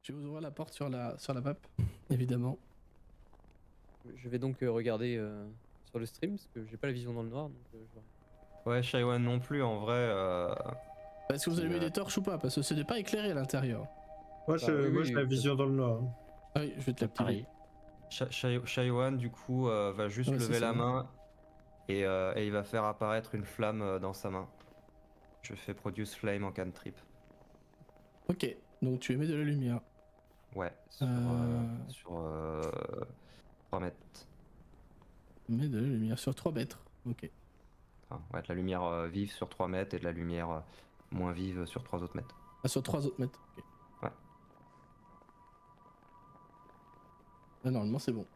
Je vais vous ouvrir la porte sur la map, évidemment. Je vais donc regarder sur le stream parce que j'ai pas la vision dans le noir. Donc, je vais... Ouais, Shaiwan non plus, en vrai. Est-ce que vous avez mis des torches ou pas? Parce que ce n'est pas éclairé à l'intérieur. Moi, oui, j'ai la vision dans le noir. Ah oui, je vais te l'activer. Shaiwan, du coup, va juste Ouais, lever c'est la bon. main et il va faire apparaître une flamme dans sa main. Je fais Produce Flame en cantrip. Ok, donc tu émets de la lumière. Ouais, sur 3 mètres. Émets de la lumière sur 3 mètres. Ok. Enfin, ouais, de la lumière vive sur 3 mètres et de la lumière moins vive sur 3 autres mètres. Ah, sur 3 autres mètres. Ok. Ouais. Là, normalement, c'est bon.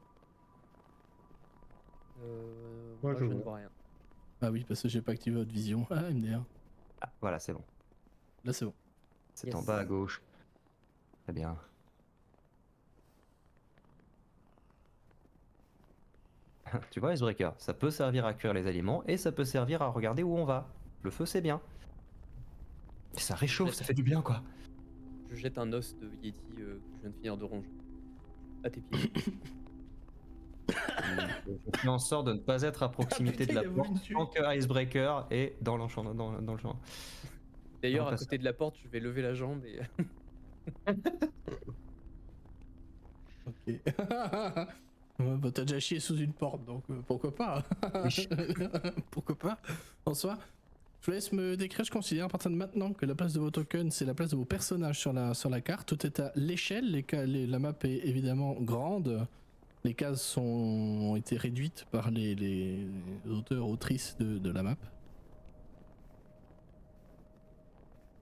Moi, je ne vois rien. Ah oui, parce que j'ai pas activé votre vision. Ah, MDR. Ah, voilà, c'est bon. Là, c'est bon. C'est en bas à gauche. Très bien. Tu vois, Icebreaker, ça peut servir à cuire les aliments et ça peut servir à regarder où on va. Le feu, c'est bien. Et ça réchauffe, ça fait du bien, quoi. Je jette un os de Yeti que je viens de finir de ronger. À tes pieds. Je fais en sorte de ne pas être à proximité putain, de la porte tant que Icebreaker est dans le champ. D'ailleurs, à côté de la porte, je vais lever la jambe et... Ok. Ouais, bah, t'as déjà chié sous une porte, donc pourquoi pas. Pourquoi pas. En soi, je vous laisse me décrire. Je considère à partir de maintenant que la place de vos tokens, c'est la place de vos personnages sur la carte. Tout est à l'échelle. La map est évidemment grande. Les cases ont été réduites par les auteurs, autrices de la map.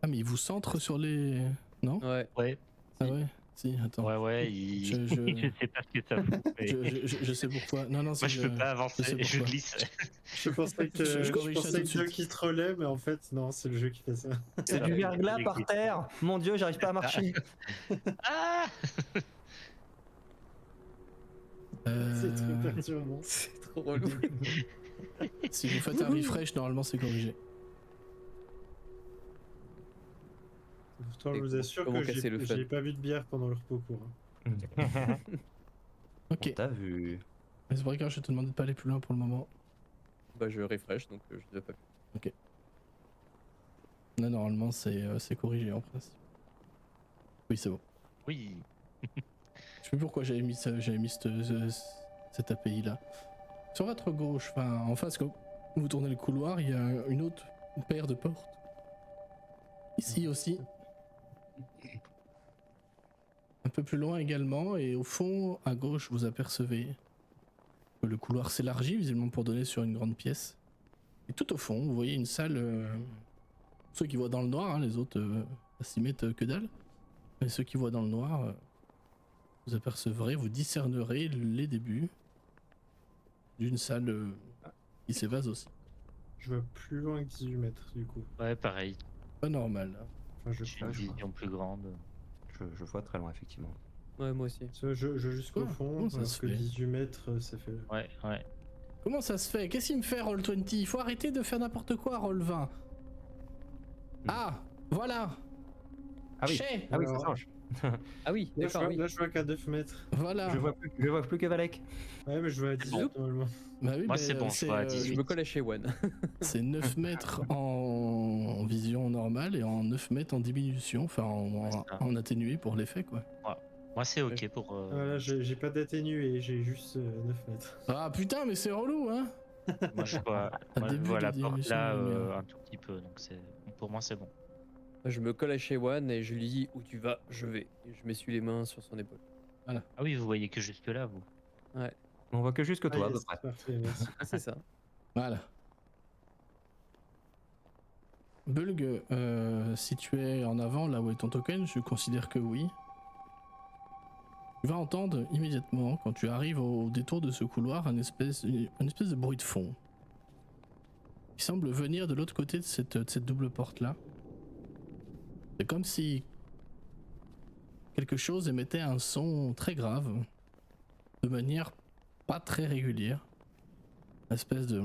Ah, mais ils vous centrent sur les... Non? Ouais. Ah ouais? Si, attends. Ouais, je sais pas ce que ça fout. Mais... Je sais pourquoi. Non, moi je peux pas avancer, je glisse. Je pensais que le jeu qui te relève, mais en fait, non, c'est le jeu qui fait ça. C'est du verglas par terre. Mon dieu, j'arrive pas à marcher. Ah C'est trop perturbant. C'est trop relou. Si vous faites un refresh, normalement c'est corrigé. Pourtant, je vous assure que j'ai pas bu de bière pendant le repos court. Ok. T'as vu. C'est vrai que je vais te demander de pas aller plus loin pour le moment. Bah je refresh donc je ne dois pas plus. Ok. Là normalement c'est corrigé en principe. Oui c'est bon. Oui. Je sais plus pourquoi j'avais mis cette API là. Sur votre gauche, enfin en face quand vous tournez le couloir, il y a une autre paire de portes. Ici aussi. Un peu plus loin également, et au fond, à gauche, vous apercevez que le couloir s'élargit, visiblement pour donner sur une grande pièce. Et tout au fond, vous voyez une salle... ceux qui voient dans le noir, hein, les autres s'y mettent que dalle. Mais ceux qui voient dans le noir, vous apercevrez, vous discernerez les débuts d'une salle qui s'évase aussi. Je vois plus loin que 18 mètres, du coup. Ouais, pareil. Pas normal. Enfin, J'ai une vision plus grande. Je vois très loin, effectivement. Ouais, moi aussi. Je jusqu'au fond, parce que 18 mètres, ça fait... Ouais. Comment ça se fait? Qu'est-ce qu'il me fait, Roll20? Il faut arrêter de faire n'importe quoi, Roll20. Ah, voilà. Ah oui, Chez. ah oui, ça change. Ah oui, Là, d'accord, oui. je vois qu'à 9 mètres. Voilà. Je vois plus que Valek. Ouais, mais je vois à 18 normalement. Bah oui, moi c'est bon, je vois à 18. Je me colle à chez One. C'est 9 mètres en vision normale et en 9 mètres en diminution, enfin en atténué pour l'effet quoi. Moi c'est ok pour... Voilà, j'ai pas d'atténué, j'ai juste 9 mètres. Ah putain mais c'est relou hein. Moi je vois, la porte là un tout petit peu, donc pour moi c'est bon. Je me colle à chez One et je lui dis où tu vas, je vais. Et je m'essuie les mains sur son épaule. Voilà. Ah oui, vous voyez que jusque là vous. Ouais. On voit que jusque toi, à peu près. Parfait, merci. C'est ça. Voilà. Bulg, si tu es en avant là où est ton token, je considère que oui. Tu vas entendre immédiatement, quand tu arrives au détour de ce couloir, une espèce de bruit de fond. Qui semble venir de l'autre côté de cette double porte là. C'est comme si quelque chose émettait un son très grave, de manière pas très régulière. Une espèce de...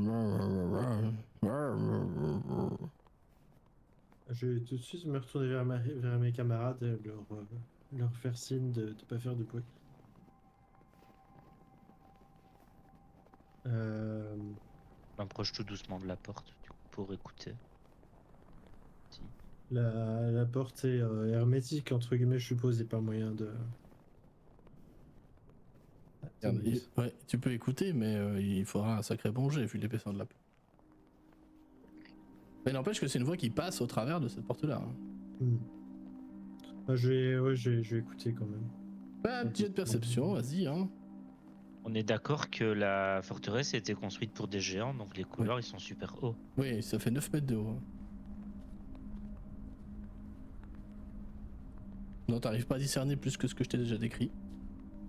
Je vais tout de suite me retourner vers mes camarades et leur leur faire signe de pas faire de bruit. Je m'approche tout doucement de la porte du coup, pour écouter. Si. La porte est hermétique, entre guillemets, je suppose, il n'y a pas moyen de... Ouais, tu peux écouter, mais il faudra un sacré bon jet vu l'épaisseur de la porte. Mais n'empêche que c'est une voix qui passe au travers de cette porte-là. Ah, je vais écouter quand même. Bah, petit jet de perception, vas-y. Hein. On est d'accord que la forteresse a été construite pour des géants, donc les couloirs ils sont super hauts. Oui, ça fait 9 mètres de haut. Non, t'arrives pas à discerner plus que ce que je t'ai déjà décrit.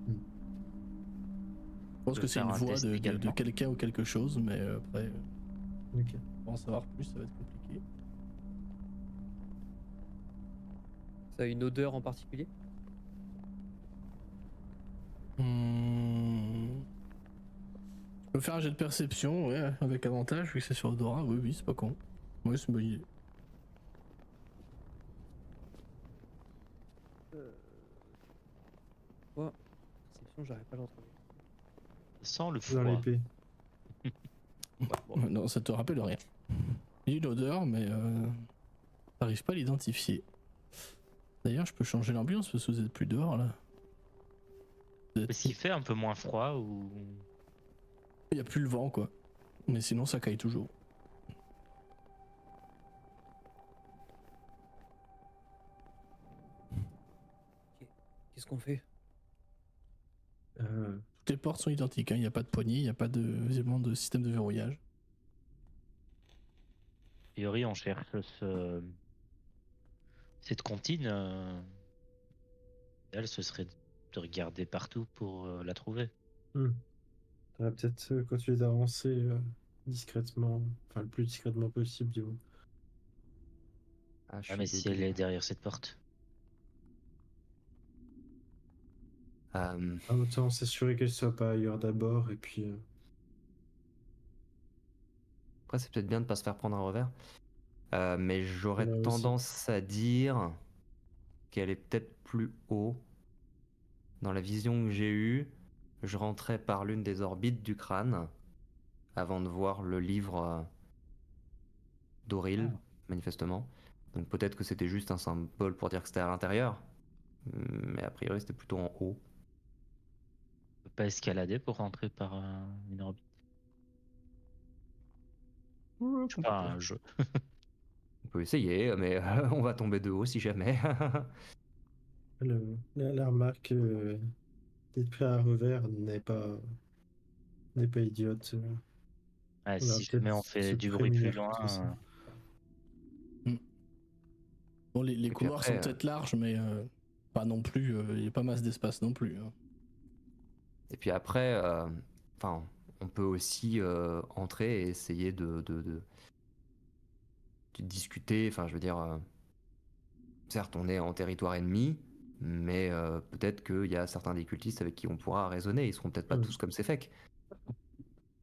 Je pense que c'est une voix de quelqu'un ou quelque chose, mais après, pour en savoir plus, ça va être compliqué. Ça a une odeur en particulier? Tu peux faire un jet de perception, ouais, avec avantage, vu que c'est sur odorat. Oui, c'est pas con. Oui, c'est une bonne idée. Quoi? Perception, j'arrive pas à l'entendre. Sans le froid. Dans l'épée. Bon. Non, ça te rappelle rien. Il y a une odeur, mais t'arrives pas à l'identifier. D'ailleurs, je peux changer l'ambiance parce que vous êtes plus dehors là. Est-ce qu'il fait un peu moins froid ou... Il y a plus le vent quoi. Mais sinon, ça caille toujours. Qu'est-ce qu'on fait? Toutes les portes sont identiques, hein. Il n'y a pas de poignée, il n'y a pas de visiblement de système de verrouillage. A priori, on cherche cette comptine. Elle, ce serait de regarder partout pour la trouver. On va peut-être continuer d'avancer discrètement, enfin le plus discrètement possible du coup. Mais si elle est derrière cette porte. Autant s'assurer qu'elle soit pas ailleurs d'abord et puis... Après, c'est peut-être bien de pas se faire prendre un revers. Mais j'aurais Là aussi. tendance à dire qu'elle est peut-être plus haut. Dans la vision que j'ai eue, je rentrais par l'une des orbites du crâne avant de voir le livre d'Auril, manifestement. Donc peut-être que c'était juste un symbole pour dire que c'était à l'intérieur. Mais a priori, c'était plutôt en haut. On peut pas escalader pour rentrer par une orbite. C'est pas un jeu. On peut essayer, mais on va tomber de haut si jamais. La remarque d'être pris à revers n'est pas idiote. Si jamais on fait du bruit plus loin... Bon, les couloirs sont peut-être larges, mais pas non plus. Il n'y a pas masse d'espace non plus. Hein. Et puis après, on peut aussi entrer et essayer de discuter. Enfin, je veux dire, certes, on est en territoire ennemi, mais peut-être qu'il y a certains des cultistes avec qui on pourra raisonner. Ils seront peut-être pas tous comme ces fakes.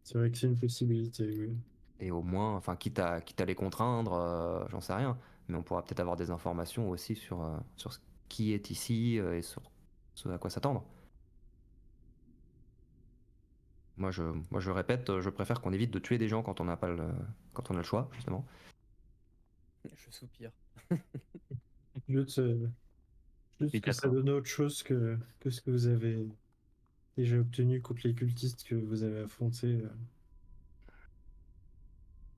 C'est vrai que c'est une possibilité, oui. Et au moins, enfin, quitte à les contraindre, j'en sais rien, mais on pourra peut-être avoir des informations aussi sur ce qui est ici et sur ce à quoi s'attendre. Moi, je répète, je préfère qu'on évite de tuer des gens quand on a le choix, justement. Je soupire. Juste que ça donne autre chose que ce que vous avez déjà obtenu contre les cultistes que vous avez affrontés.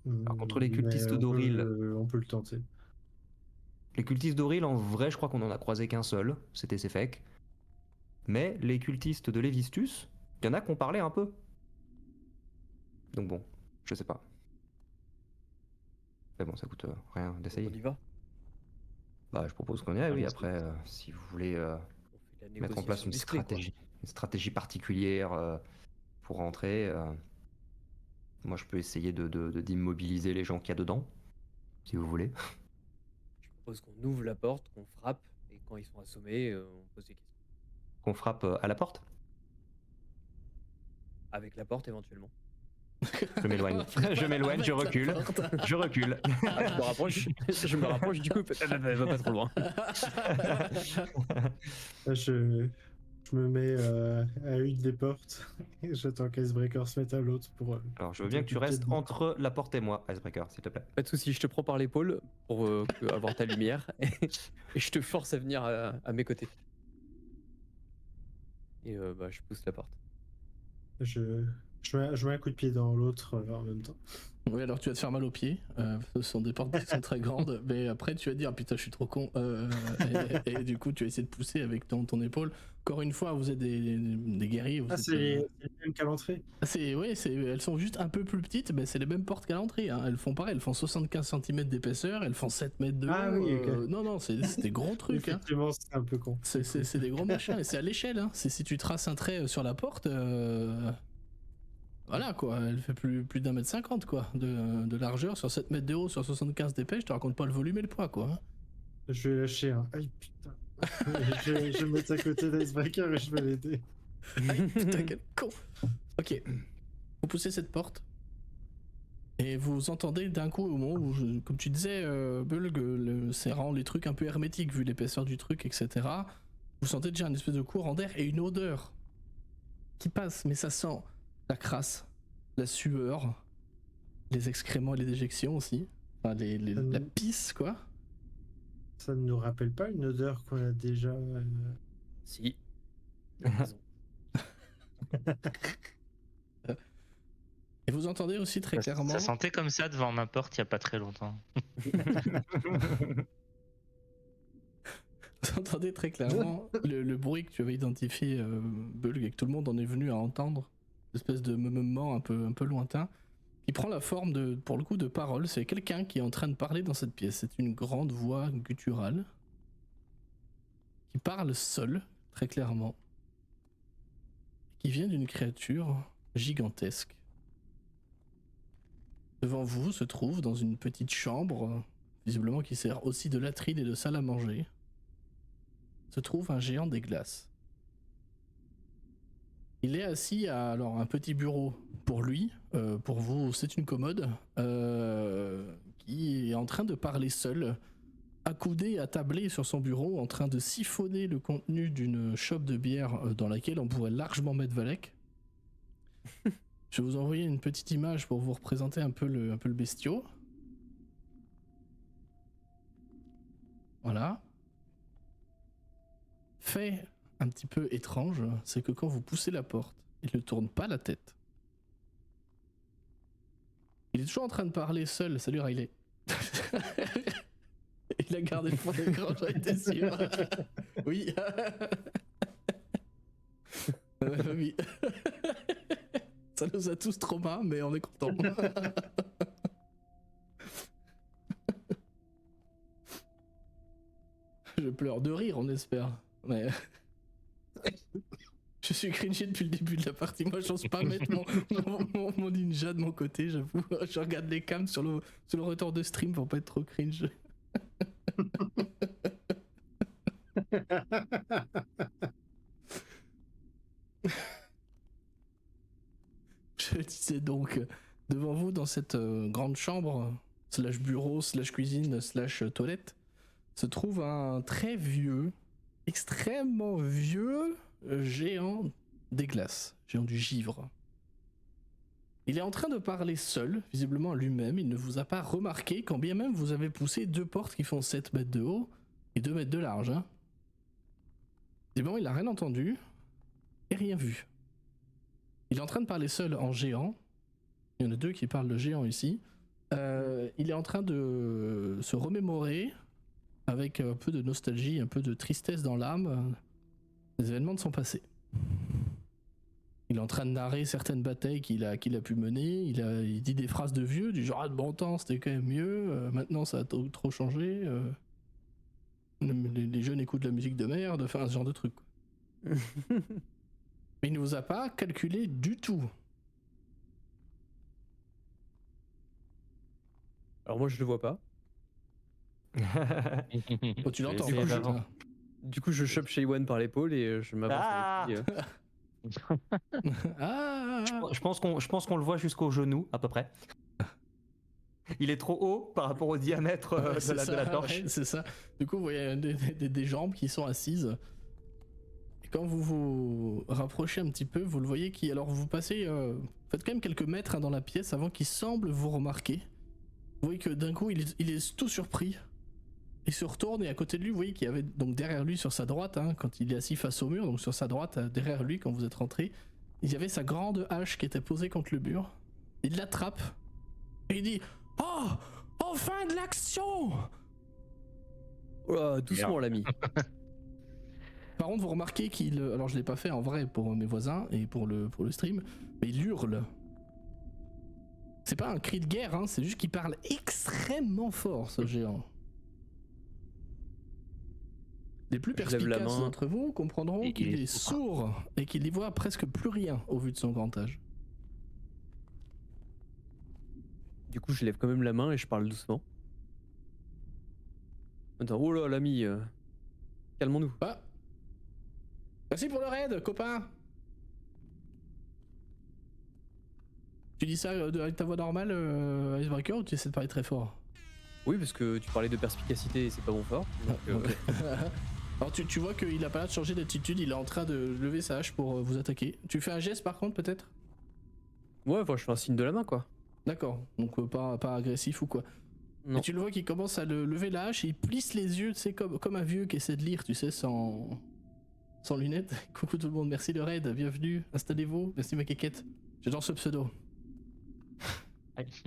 Alors, contre les cultistes d'Auril, on peut le tenter. Les cultistes d'Auril, en vrai, je crois qu'on en a croisé qu'un seul, c'était Sefek. Mais les cultistes de Lévistus, il y en a qui ont parlé un peu. Donc bon, je sais pas. Mais bon, ça coûte rien d'essayer. On y va? Bah, je propose qu'on y aille, oui. Après, si vous voulez mettre en place une stratégie particulière pour rentrer, moi je peux essayer d'immobiliser les gens qu'il y a dedans, si vous voulez. Je propose qu'on ouvre la porte, qu'on frappe, et quand ils sont assommés, on pose des questions. Qu'on frappe à la porte? Avec la porte éventuellement. Je m'éloigne, je recule. Je recule. Je me rapproche du coup, elle va pas trop loin. Je me mets à une des portes et j'attends qu'Icebreaker se mette à l'autre pour. Alors, je veux bien que tu restes entre la porte et moi, Icebreaker, s'il te plaît. Pas de soucis, je te prends par l'épaule pour avoir ta lumière et je te force à venir à mes côtés. Et je pousse la porte. Je mets un coup de pied dans l'autre en même temps. Oui, alors tu vas te faire mal aux pieds. Ce sont des portes qui sont très grandes, mais après tu vas te dire putain, je suis trop con. Et du coup, tu vas essayer de pousser avec ton épaule. Encore une fois, vous êtes des guerriers. C'est les mêmes qu'à l'entrée. Elles sont juste un peu plus petites, mais c'est les mêmes portes qu'à l'entrée. Hein. Elles font pareil, elles font 75 cm d'épaisseur, elles font 7 mètres de haut. Ah oui, ok. Non, c'est des gros trucs. Effectivement, c'est un peu con. C'est des gros machins, et c'est à l'échelle. Hein. Si tu traces un trait sur la porte. Voilà quoi, elle fait plus d'1m50 quoi, de largeur sur 7 mètres de haut, sur 75 d'épaisseur, je te raconte pas le volume et le poids quoi. Hein. Je vais lâcher un. Aïe putain. je vais me mettre à côté d'Icebreaker et je vais l'aider. Aïe putain, quel con. Ok, vous poussez cette porte et vous entendez d'un coup au moment où, comme tu disais, Bulg, serrant les trucs un peu hermétiques vu l'épaisseur du truc, etc. Vous sentez déjà une espèce de courant d'air et une odeur qui passe, mais ça sent la crasse, la sueur, les excréments et les déjections aussi. Enfin, la pisse, quoi. Ça ne nous rappelle pas une odeur qu'on a déjà... Si. Et vous entendez aussi très clairement... Ça sentait comme ça devant ma porte il n'y a pas très longtemps. Vous entendez très clairement le bruit que tu avais identifié, Bulg, et que tout le monde en est venu à entendre. Espèce de moment un peu lointain, qui prend la forme pour le coup de parole. C'est quelqu'un qui est en train de parler dans cette pièce. C'est une grande voix gutturale qui parle seule, très clairement, qui vient d'une créature gigantesque. Devant vous se trouve, dans une petite chambre, visiblement qui sert aussi de latrine et de salle à manger, se trouve un géant des glaces. Il est assis à un petit bureau pour lui, pour vous c'est une commode, qui est en train de parler seul, accoudé, attablé sur son bureau, en train de siphonner le contenu d'une chope de bière dans laquelle on pourrait largement mettre Valek. Je vais vous envoyer une petite image pour vous représenter un peu le bestiau. Voilà. Fait un petit peu étrange, c'est que quand vous poussez la porte, il ne tourne pas la tête. Il est toujours en train de parler seul. Salut Riley. Il a gardé le fond d'écran, j'en étais sûr. Oui. Oui. Ça nous a tous trauma, mais on est contents. Je pleure de rire, on espère. Mais... Je suis cringé depuis le début de la partie. Moi, j'ose pas mettre mon ninja de mon côté, j'avoue. Je regarde les cams sur le retour de stream pour pas être trop cringe. Je disais donc, devant vous, dans cette grande chambre, slash bureau, slash cuisine, slash toilette, se trouve un très vieux, extrêmement vieux géant des glaces, géant du givre. Il est en train de parler seul, visiblement à lui-même. Il ne vous a pas remarqué, quand bien même vous avez poussé 2 portes qui font 7 mètres de haut et 2 mètres de large. Hein. Visiblement, il n'a rien entendu et rien vu. Il est en train de parler seul en géant. Il y en a 2 qui parlent de géant ici. Il est en train de se remémorer, avec un peu de nostalgie, un peu de tristesse dans l'âme, les événements de son passé. Il est en train de narrer certaines batailles qu'il a pu mener. Il dit des phrases de vieux, du genre « Ah, de bon temps, c'était quand même mieux. Maintenant, ça a trop changé. Les jeunes écoutent de la musique de merde. » Enfin, ce genre de truc. Mais il ne vous a pas calculé du tout. Alors moi, je le vois pas. Oh, tu l'entends. Du coup, je chope Shaywan par l'épaule et je m'avance avec lui. Ah. Je pense qu'on le voit jusqu'au genou, à peu près. Il est trop haut par rapport au diamètre de la torche. Ouais, c'est ça. Du coup, vous voyez des jambes qui sont assises. Et quand vous vous rapprochez un petit peu, vous le voyez qui. Alors, vous passez. Faites quand même quelques mètres dans la pièce avant qu'il semble vous remarquer. Vous voyez que d'un coup, il est tout surpris. Il se retourne et à côté de lui, vous voyez qu'il y avait donc derrière lui sur sa droite, hein, quand il est assis face au mur, donc sur sa droite, derrière lui, quand vous êtes rentré, il y avait sa grande hache qui était posée contre le mur. Il l'attrape et il dit « Oh, enfin de l'action !» Oh, doucement l'ami. Par contre, vous remarquez qu'il... Alors je l'ai pas fait en vrai pour mes voisins et pour le stream, mais il hurle. C'est pas un cri de guerre, hein, c'est juste qu'il parle extrêmement fort, ce géant. Les plus perspicaces d'entre vous comprendront qu'il est sourd et qu'il n'y voit presque plus rien au vu de son grand âge. Du coup, je lève quand même la main et je parle doucement. Attends, oh là, l'ami, calmons-nous. Ah. Merci pour le raid, copain. Tu dis ça avec ta voix normale, Icebreaker, ou tu essaies de parler très fort? Oui, parce que tu parlais de perspicacité et c'est pas bon fort. Donc, okay. Alors tu vois qu'il a pas l'air de changer d'attitude, il est en train de lever sa hache pour vous attaquer. Tu fais un geste par contre peut-être? Ouais, enfin, je fais un signe de la main quoi. D'accord, donc pas agressif ou quoi. Non. Et tu le vois qu'il commence à lever la hache et il plisse les yeux, tu sais, comme un vieux qui essaie de lire, tu sais, sans lunettes. Coucou tout le monde, merci le raid, bienvenue, installez-vous, merci ma quéquette. J'adore ce pseudo.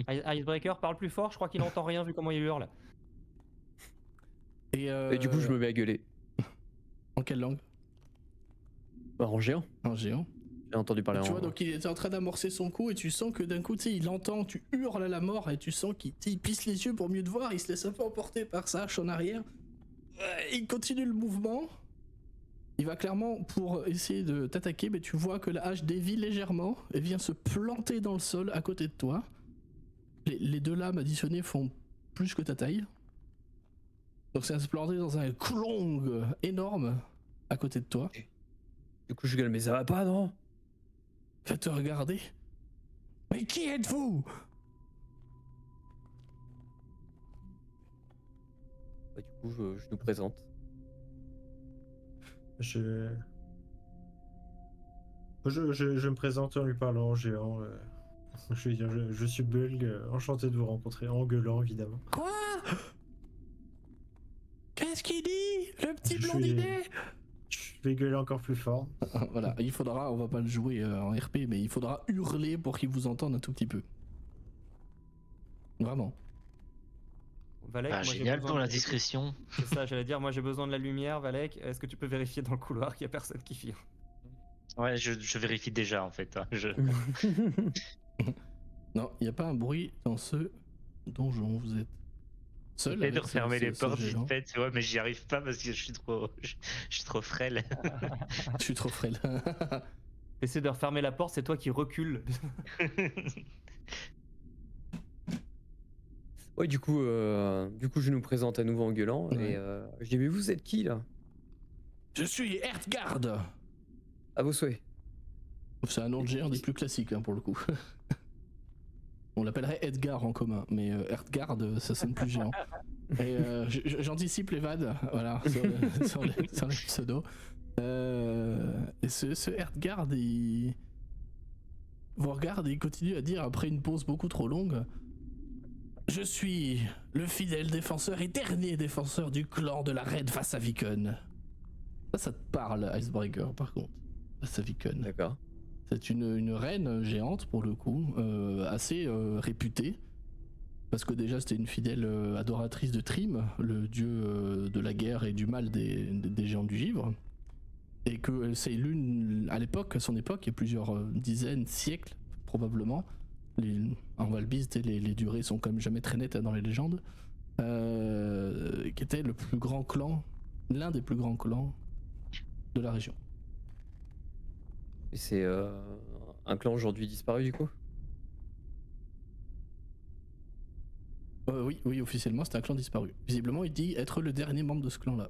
Icebreaker parle plus fort, je crois qu'il n'entend rien vu comment il hurle. Et du coup, je me mets à gueuler. En quelle langue? Bah, en géant. En géant. J'ai entendu parler en... Tu vois, donc il était en train d'amorcer son coup et tu sens que d'un coup, tu sais, il entend, tu hurles à la mort et tu sens qu'il pisse les yeux pour mieux te voir, il se laisse un peu emporter par sa hache en arrière. Il continue le mouvement. Il va clairement pour essayer de t'attaquer, mais tu vois que la hache dévie légèrement et vient se planter dans le sol à côté de toi. Les deux lames additionnées font plus que ta taille. Donc ça va se planter dans un clong énorme à côté de toi. Du coup je gueule, mais ça va pas, non? Va te regarder. Mais qui êtes-vous? Bah, du coup je nous présente. Je me présente en lui parlant en géant. Je lui dis, je suis Bulg, enchanté de vous rencontrer, en gueulant évidemment. Quoi? Qu'est-ce qu'il dit? Le petit blondinet? Je vais gueuler encore plus fort. Voilà, il faudra, on va pas le jouer en RP, mais il faudra hurler pour qu'il vous entende un tout petit peu. Vraiment. Valek, génial pour la discrétion. C'est ça, j'allais dire, moi j'ai besoin de la lumière, Valek. Est-ce que tu peux vérifier dans le couloir qu'il y a personne qui file? Ouais, je vérifie déjà en fait. Hein. Non, il n'y a pas un bruit dans ce donjon, vous êtes seul. J'essaie de refermer les portes vite fait, tu vois, mais j'y arrive pas parce que je suis trop frêle. Je suis trop frêle. Essaie de refermer la porte, c'est toi qui recules. Ouais, du coup, je nous présente à nouveau en gueulant. Ouais. Et je dis, mais vous êtes qui là? Je suis Ertgard. À vos souhaits. C'est un nom de géant des plus classiques hein, pour le coup. On l'appellerait Edgar en commun, mais Ertgard, ça sonne plus géant. Et j'anticipe les vannes, voilà, sur les pseudos. Et ce Ertgard, il vous regarde et il continue à dire après une pause beaucoup trop longue. Je suis le fidèle défenseur et dernier défenseur du clan de la Reine Vasavikon. Ça te parle, Icebreaker, par contre. Vasavikon. D'accord. C'est une reine géante, pour le coup, assez réputée. Parce que déjà, c'était une fidèle adoratrice de Trim, le dieu de la guerre et du mal des géants du givre. Et que c'est l'une, à l'époque, à son époque, il y a plusieurs dizaines, siècles, probablement. En Valbise, les durées sont quand même jamais très nettes dans les légendes. Qui était le plus grand clan, l'un des plus grands clans de la région. Et c'est un clan aujourd'hui disparu du coup? Oui, officiellement, c'est un clan disparu. Visiblement, il dit être le dernier membre de ce clan-là.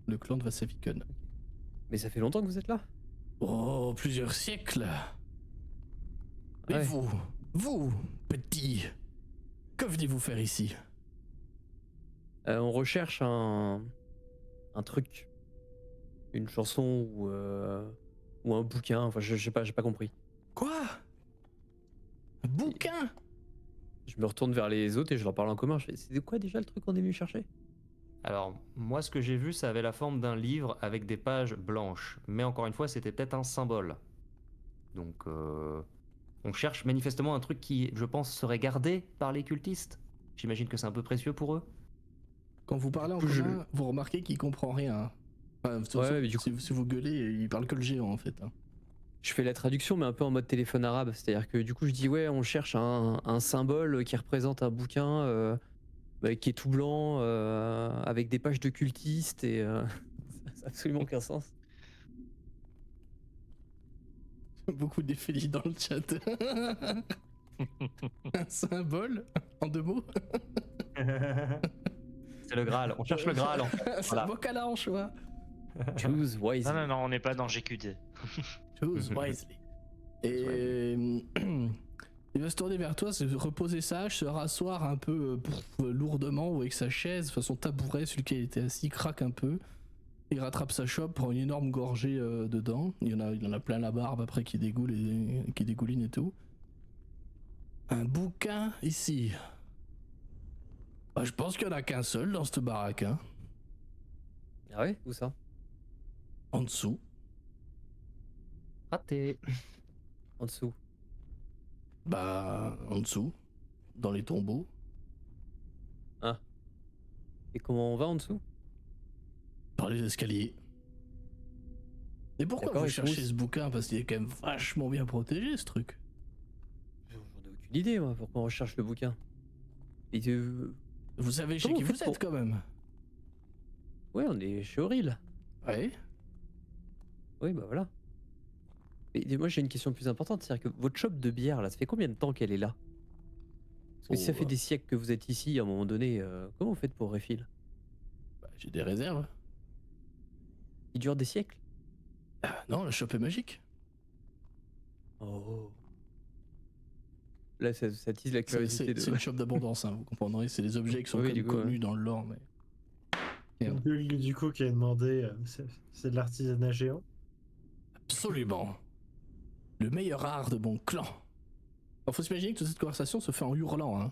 Le clan de Vasavikon. Mais ça fait longtemps que vous êtes là? Oh, plusieurs siècles. Mais Ouais. vous, petit, que venez-vous faire ici? On recherche un truc. Une chanson ou un bouquin, enfin je sais pas, j'ai pas compris. Quoi? Un bouquin? Je me retourne vers les autres et je leur parle en commun. Je fais, c'est de quoi déjà le truc qu'on est venu chercher? Alors, moi, ce que j'ai vu, ça avait la forme d'un livre avec des pages blanches. Mais encore une fois, c'était peut-être un symbole. Donc, on cherche manifestement un truc qui, je pense, serait gardé par les cultistes. J'imagine que c'est un peu précieux pour eux. Quand vous parlez en Du coup, commun, vous remarquez qu'il comprend rien. Enfin, Ouais, mais du si vous gueulez, il parle que le géant en fait. Je fais la traduction, mais un peu en mode téléphone arabe. C'est-à-dire que du coup, je dis ouais, on cherche un symbole qui représente un bouquin qui est tout blanc, avec des pages de cultistes et ça n'a absolument aucun sens. Beaucoup d'effets dans le chat. Un symbole en 2 mots. C'est le Graal. On cherche le Graal. C'est Voilà. un vocal à choix. Choose wisely. Non, on n'est pas dans GQD. Choose wisely. Et il va se tourner vers toi, se reposer sage, se rasseoir un peu lourdement ou avec sa chaise, enfin son tabouret sur lequel il était assis craque un peu. Il rattrape sa chope, prend une énorme gorgée dedans. Il en a plein la barbe après qui dégouline et tout. Un bouquin ici. Bah, je pense qu'il n'y en a qu'un seul dans cette baraque. Hein. Ah ouais? Où ça? En dessous. Raté. En dessous. Bah, en dessous. Dans les tombeaux. Ah. Et comment on va en dessous? Par les escaliers. Et pourquoi D'accord, vous et cherchez où- ce bouquin? Parce qu'il est quand même vachement bien protégé ce truc. J'en ai aucune idée, moi, pourquoi on recherche le bouquin. Et Vous savez chez Comment qui on vous fait êtes quand même. ouais, on est chez Auril. Ouais. Oui, bah voilà. Et moi, j'ai une question plus importante, c'est-à-dire que votre shop de bière, là, ça fait combien de temps qu'elle est là? Parce que si ça fait des siècles que vous êtes ici, à un moment donné, comment vous faites pour refill? Bah, j'ai des réserves. Il dure des siècles? Ah, non, le shop est magique. Oh. Là, ça tease la C'est curiosité de... c'est une shop d'abondance, hein, vous comprendrez. C'est des objets qui sont Oui, quand du même coup, connus dans le lore, mais. Merde. Bulg, du coup, qui a demandé, c'est de l'artisanat géant. Absolument. Le meilleur art de mon clan. Alors, faut s'imaginer que toute cette conversation se fait en hurlant, hein.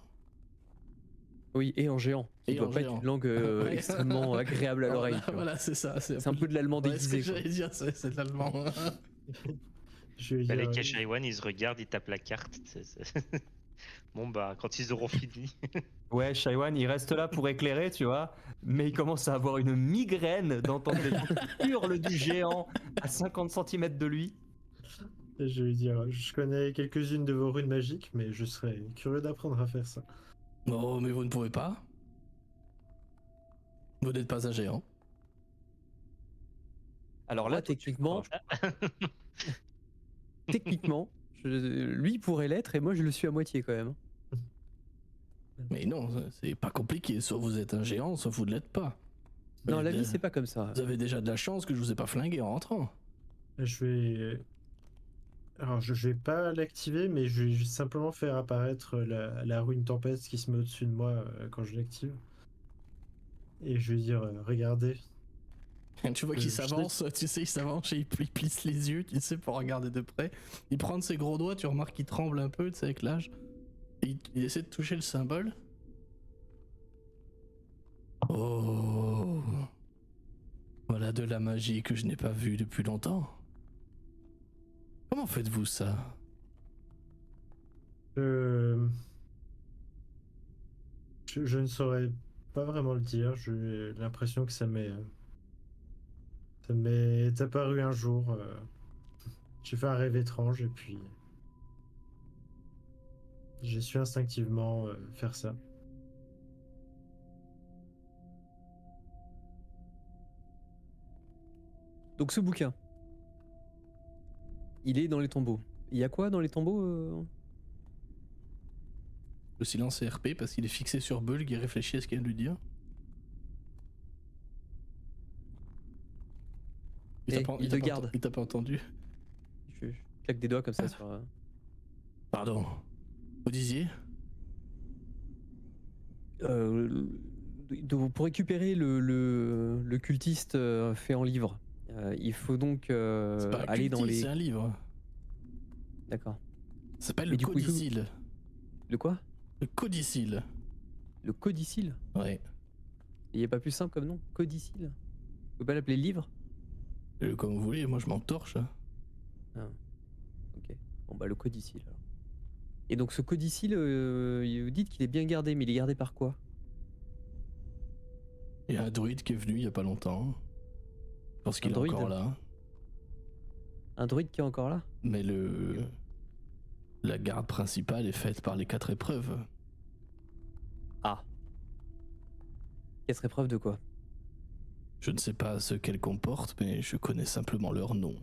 Oui, et en géant. Qui Et doit en pas géant. être une langue extrêmement agréable à l'oreille. Voilà, c'est ça. C'est un peu de l'allemand Ouais, ce que déguisé. quoi. j'allais dire, c'est de l'allemand. Je vais Bah, les dire, Keshaiwan, ils se regardent, ils tapent la carte. Bon, bah, quand ils auront fini. Ouais, Shaiwan, il reste là pour éclairer, tu vois. Mais il commence à avoir une migraine d'entendre les hurles du géant à 50 cm de lui. je vais dire, je connais quelques-unes de vos runes magiques, mais je serais curieux d'apprendre à faire ça. Non, mais vous ne pouvez pas. Vous n'êtes pas un géant. Alors Là, là, techniquement, techniquement, lui pourrait l'être et moi je le suis à moitié quand même. Mais non, c'est pas compliqué. Soit vous êtes un géant, soit vous ne l'êtes pas. Non, Mais la vie c'est pas comme ça. Vous avez déjà de la chance que je vous ai pas flingué en rentrant. Je vais. Alors, je vais pas l'activer, mais je vais juste simplement faire apparaître la rune tempête qui se met au-dessus de moi quand je l'active. Et je vais dire, regardez. Tu vois qu'il s'avance, tu sais, il s'avance et il plisse les yeux, tu sais, pour regarder de près. Il prend ses gros doigts, tu remarques qu'il tremble un peu, tu sais, avec l'âge. Et il essaie de toucher le symbole. Oh. Voilà de la magie que je n'ai pas vue depuis longtemps. Comment faites-vous ça? Je ne saurais pas vraiment le dire. J'ai l'impression que ça m'est apparu un jour. J'ai fait un rêve étrange et puis j'ai su instinctivement faire ça. Donc ce bouquin, il est dans les tombeaux. Il y a quoi dans les tombeaux Le silence est RP parce qu'il est fixé sur Bulg et réfléchit à ce qu'il vient de lui dire. Il te garde. Il t'a pas entendu. Je claque des doigts comme ça sur. Pardon. Vous disiez? Pour récupérer le cultiste fait en livre, il faut donc C'est pas un aller dans cultiste, les. c'est un livre. D'accord. Ça s'appelle Mais le du coup, codicile. Le quoi? Le codicile. Le codicile? Ouais. Il est pas plus simple comme nom? Codicile? Vous pouvez pas l'appeler livre? Comme vous voulez, moi je m'en torche. Ok. Bon bah le codicile alors. Et donc ce codicile, vous dites qu'il est bien gardé, mais il est gardé par quoi? Il y a un druide qui est venu il y a pas longtemps. Je pense qu'il est encore là. Un druide qui est encore là? Mais la garde principale est faite par les 4 épreuves. Ah. 4 épreuves de quoi? Je ne sais pas ce qu'elles comportent, mais je connais simplement leur nom.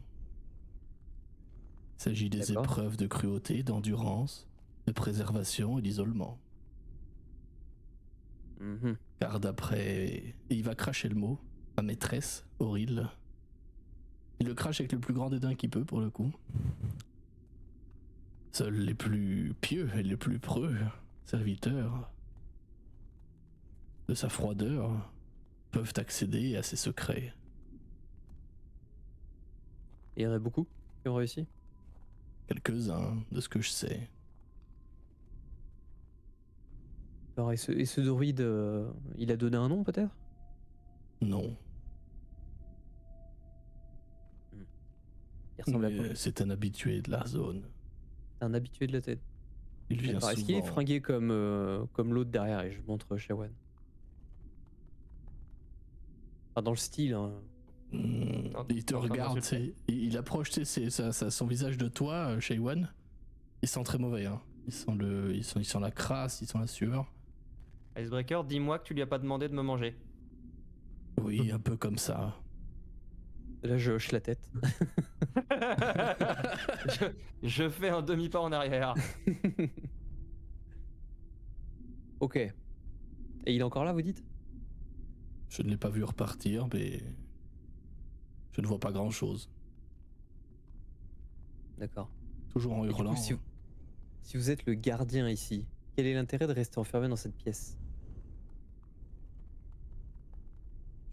Il s'agit des épreuves de cruauté, d'endurance, de préservation et d'isolement. Car d'après... Et il va cracher le mot, ma maîtresse, Auril. Il le crache avec le plus grand dédain qu'il peut, pour le coup. Seuls les plus pieux et les plus preux serviteurs de sa froideur peuvent accéder à ses secrets. Il y en a beaucoup qui ont réussi? Quelques-uns, de ce que je sais. Alors, et ce druide, il a donné un nom peut-être? Non. Il ressemble à quoi? C'est un habitué de la zone. Un habitué de la tête. Il vient souvent. Est-ce qu'il est fringué comme l'autre derrière? Et je montre Shawan. Enfin, dans le style. Hein. Il te regarde, il approche son visage de toi, Shawan. Il sent très mauvais. Hein. Il sent la crasse, il sent la sueur. Icebreaker, dis-moi que tu lui as pas demandé de me manger. Oui, un peu comme ça. Là, je hoche la tête. je fais un demi-pas en arrière. Ok. Et il est encore là, vous dites? Je ne l'ai pas vu repartir, mais je ne vois pas grand-chose. D'accord. Toujours en hurlant. Du coup, si vous êtes le gardien ici, quel est l'intérêt de rester enfermé dans cette pièce?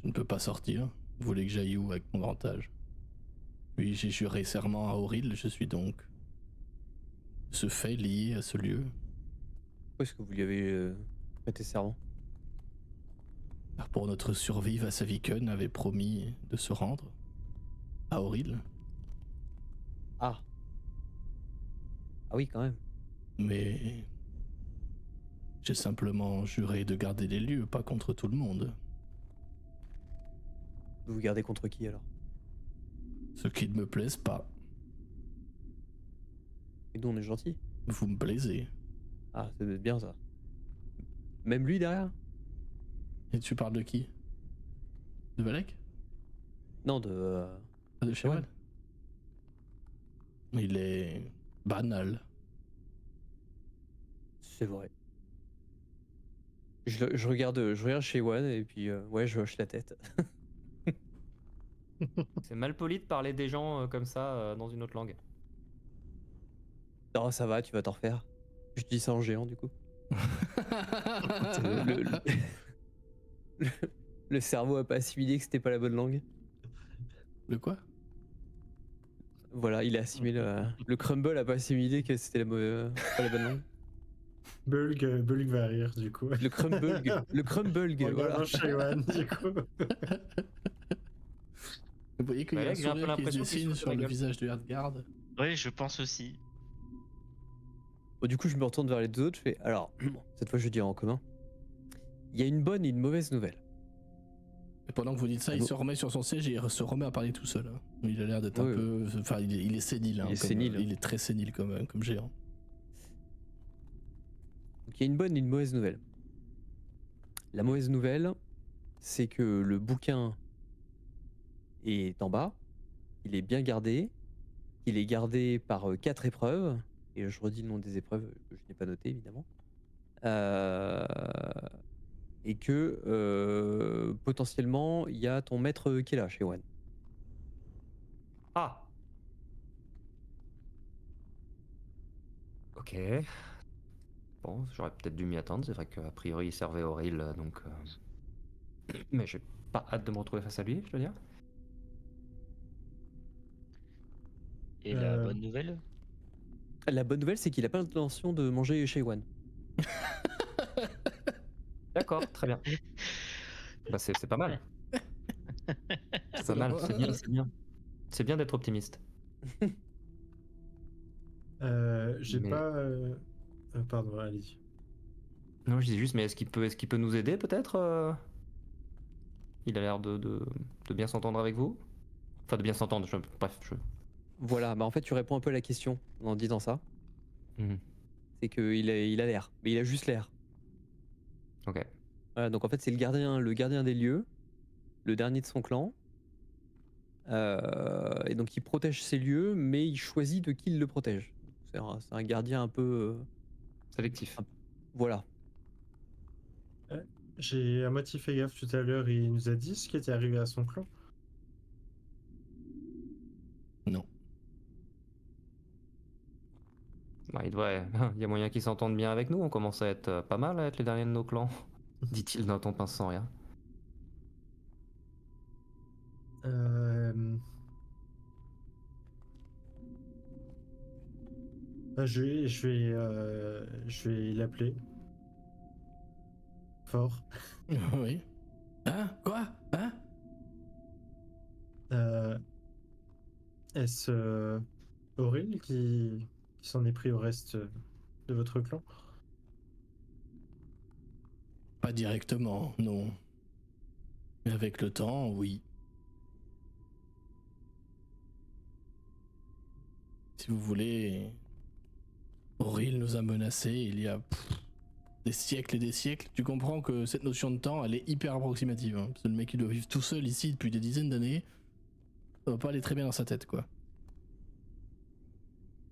Je ne peux pas sortir. Vous voulez que j'aille où avec mon grand âge? Oui, j'ai juré serment à Auril, je suis donc ce fait lié à ce lieu. Pourquoi est-ce que vous lui avez prêté serment? Car pour notre survie, Vasaviken avait promis de se rendre à Auril. Ah. Ah oui, quand même. Mais j'ai simplement juré de garder les lieux, pas contre tout le monde. Vous vous gardez contre qui alors? Ceux qui ne me plaisent pas. Et nous on est gentils. Vous me plaisez. Ah, c'est bien ça. Même lui derrière? Et tu parles de qui? De Valek? Non, de Shawan. Il est banal. C'est vrai. Je regarde Shawan et puis ouais, je hoche la tête. C'est mal poli de parler des gens comme ça dans une autre langue. Non, ça va, tu vas t'en refaire. Je dis ça en géant du coup. Le cerveau a pas assimilé que c'était pas la bonne langue. Le quoi? Voilà, il a assimilé. Le crumble a pas assimilé que c'était pas la bonne langue. Bulg va rire du coup. Le crumble, voilà. Shawan, du coup. Vous voyez qu'il y a un sourire qui se dessine sur le visage de Hardgard. Oui, je pense aussi. Bon, du coup, je me retourne vers les deux autres. Je fais alors, cette fois, je dis en commun. Il y a une bonne et une mauvaise nouvelle. Et pendant que vous dites ça, il se remet sur son siège et il se remet à parler tout seul. Hein. Il a l'air d'être un peu. Enfin, il est sénile. Hein, il est très sénile comme géant. Donc, il y a une bonne et une mauvaise nouvelle. La mauvaise nouvelle, c'est que le bouquin est en bas, il est bien gardé, il est gardé par 4 épreuves, et je redis le nom des épreuves que je n'ai pas noté évidemment, et que potentiellement il y a ton maître qui est là, Shawan. Ah. Ok. Bon, j'aurais peut-être dû m'y attendre. C'est vrai qu'a priori, il servait Auril, donc. Mais j'ai pas hâte de me retrouver face à lui, je veux dire. Et la bonne nouvelle? La bonne nouvelle, c'est qu'il a pas l'intention de manger chez One. D'accord, très bien. Bah c'est pas mal. C'est pas mal, c'est bien, c'est bien. C'est bien d'être optimiste. J'ai Mais- pas. Pardon, allez-y. Non, je dis juste, mais est-ce qu'il peut nous aider peut-être Il a l'air de bien s'entendre avec vous. Enfin, de bien s'entendre, bref. Voilà, bah en fait, tu réponds un peu à la question en disant ça. Mhm. C'est qu'il a l'air, mais il a juste l'air. Ok. Voilà, donc en fait, c'est le gardien des lieux, le dernier de son clan. Et donc il protège ses lieux, mais il choisit de qui il le protège. C'est un gardien un peu. Sélectif. Voilà. J'ai à moitié fait gaffe tout à l'heure, il nous a dit ce qui était arrivé à son clan. Non. Bah, il y a moyen qu'ils s'entendent bien avec nous. On commence à être pas mal à être les derniers de nos clans. Dit-il d'un ton pince sans rien. Je vais l'appeler. Fort. Oui. Hein? Quoi? Hein? Est-ce Auril qui s'en est pris au reste de votre clan? Pas directement, non. Mais avec le temps, oui. Si vous voulez, Auril nous a menacés il y a des siècles et des siècles. Tu comprends que cette notion de temps, elle est hyper approximative. Hein. C'est le mec qui doit vivre tout seul ici depuis des dizaines d'années. Ça va pas aller très bien dans sa tête, quoi.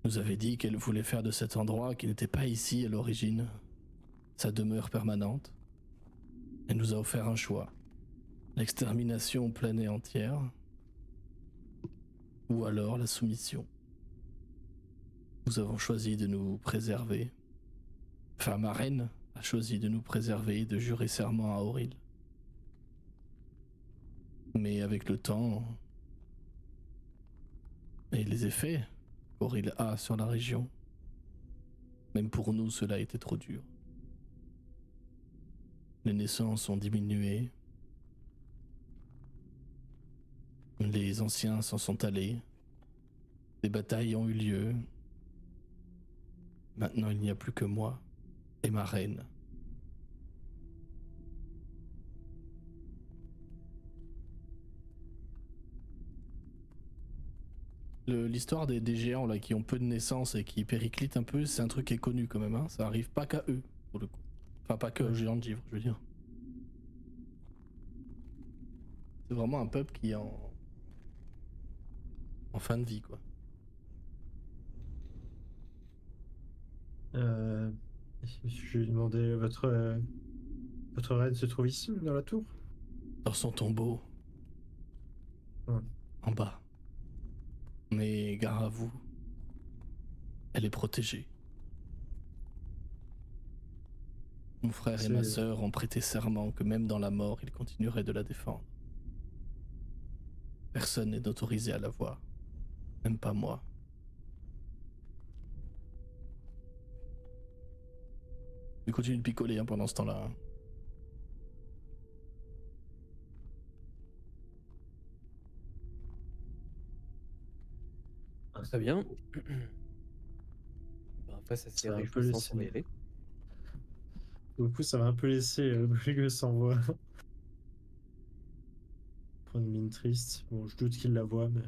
Nous avait dit qu'elle voulait faire de cet endroit qui n'était pas ici à l'origine sa demeure permanente. Elle nous a offert un choix. L'extermination pleine et entière, ou alors la soumission. Nous avons choisi de nous préserver. Enfin, ma reine a choisi de nous préserver et de jurer serment à Auril. Mais avec le temps et les effets qu'Auril a sur la région, même pour nous, cela a été trop dur. Les naissances ont diminué. Les anciens s'en sont allés. Des batailles ont eu lieu. Maintenant, il n'y a plus que moi et ma reine. L'histoire des géants là qui ont peu de naissance et qui périclitent un peu, c'est un truc qui est connu quand même. Hein. Ça arrive pas qu'à eux, pour le coup. Enfin, pas que aux géants de givre, je veux dire. C'est vraiment un peuple qui est en fin de vie, quoi. Je lui ai demandé votre reine se trouve ici, dans la tour? Dans son tombeau. Ouais. En bas. Mais gare à vous. Elle est protégée. Mon frère et ma sœur ont prêté serment que même dans la mort, ils continueraient de la défendre. Personne n'est autorisé à la voir. Même pas moi. Je continue de picoler hein, pendant ce temps-là. Très bien. Après, ça s'est réjouissant sur les raies. Du coup, ça m'a un peu laissé brûler sans voix. Prendre une mine triste. Bon, je doute qu'il la voit, mais.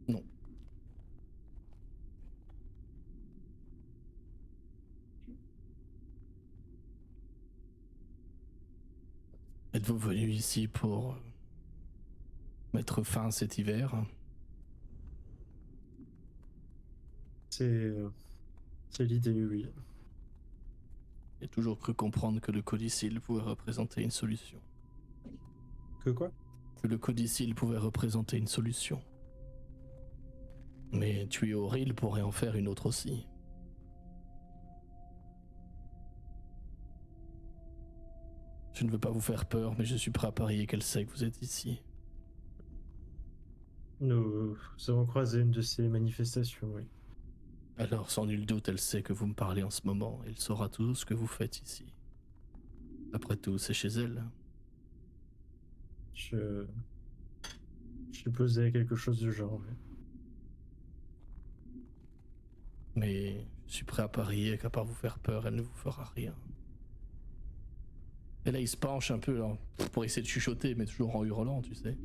Non. Êtes-vous venu ici pour mettre fin à cet hiver? C'est l'idée, oui. J'ai toujours cru comprendre que le codicile pouvait représenter une solution. Que quoi? Que le codicile pouvait représenter une solution. Mais tuer Auril pourrait en faire une autre aussi. Je ne veux pas vous faire peur, mais je suis prêt à parier qu'elle sait que vous êtes ici. Nous avons croisé une de ces manifestations, oui. Alors, sans nul doute, elle sait que vous me parlez en ce moment. Elle saura tout ce que vous faites ici. Après tout, c'est chez elle. Je supposais quelque chose du genre, oui. Mais je suis prêt à parier qu'à part vous faire peur, elle ne vous fera rien. Et là, il se penche un peu là, pour essayer de chuchoter, mais toujours en hurlant, tu sais.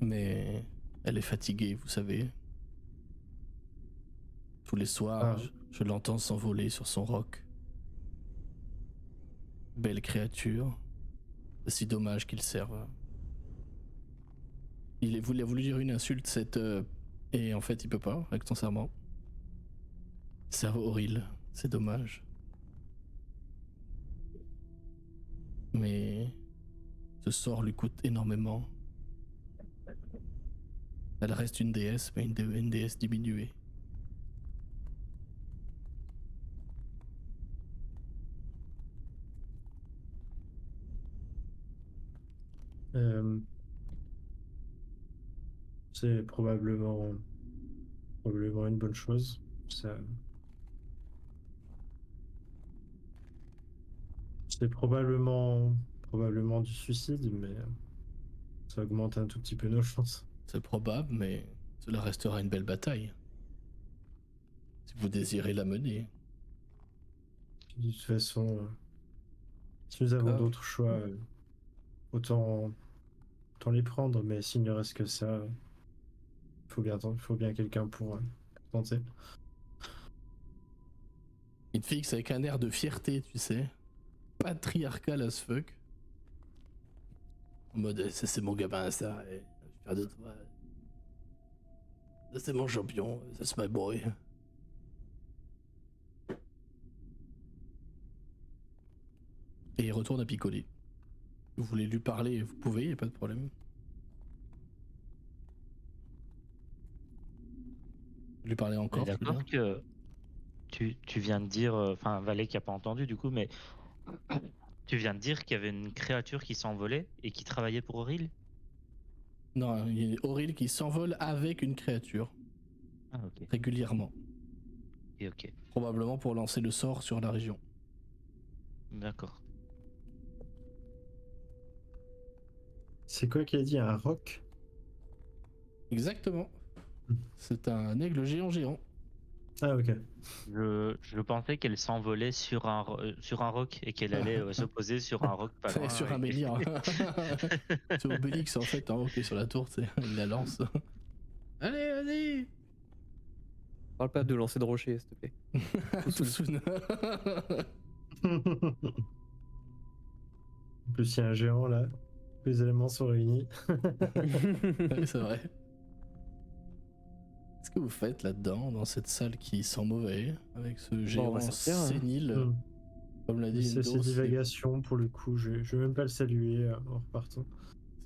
Mais elle est fatiguée, vous savez. Tous les soirs, je l'entends s'envoler sur son roc. Belle créature. C'est si dommage qu'il serve. Il a voulu dire une insulte, et en fait, il peut pas, avec ton serment. Serve Auril, c'est dommage. Mais ce sort lui coûte énormément. Elle reste une déesse, mais une déesse diminuée. C'est probablement une bonne chose. C'est probablement du suicide, mais ça augmente un tout petit peu nos chances. C'est probable, mais cela restera une belle bataille. Si vous désirez la mener. De toute façon, si nous avons d'autres choix, autant les prendre, mais s'il ne reste que ça, il faut bien quelqu'un pour tenter. Il te fixe avec un air de fierté, tu sais. Patriarcal as fuck. En mode, c'est mon gamin, ça. Et je suis fier de toi. Ça, c'est mon champion. That's my boy. Et il retourne à picoler. Vous voulez lui parler, vous pouvez, y a pas de problème. Lui parler encore. D'accord que tu viens de dire, enfin Valet qui a pas entendu du coup, mais tu viens de dire qu'il y avait une créature qui s'envolait et qui travaillait pour Auril. Non, il y a Auril qui s'envole avec une créature. Ah ok. Régulièrement. Et ok. Probablement pour lancer le sort sur la région. D'accord. C'est quoi qu'il a dit, un roc? Exactement. C'est un aigle géant. Ah ok. Je pensais qu'elle s'envolait sur un roc et qu'elle allait se poser sur un roc pas loin. Sur un menhir. C'est Obélix en fait, hein, ok, sur la tour, il la lance. Allez, vas-y. Parle pas de lancer de rocher, s'il te plaît. Tout soon. En plus, il y a un géant là. Les éléments sont réunis. Ouais, c'est vrai. Qu'est-ce que vous faites là-dedans, dans cette salle qui sent mauvais, avec ce géant sénile, comme l'a dit C'est Indo, ses divagations pour le coup. Je vais même pas le saluer en repartant.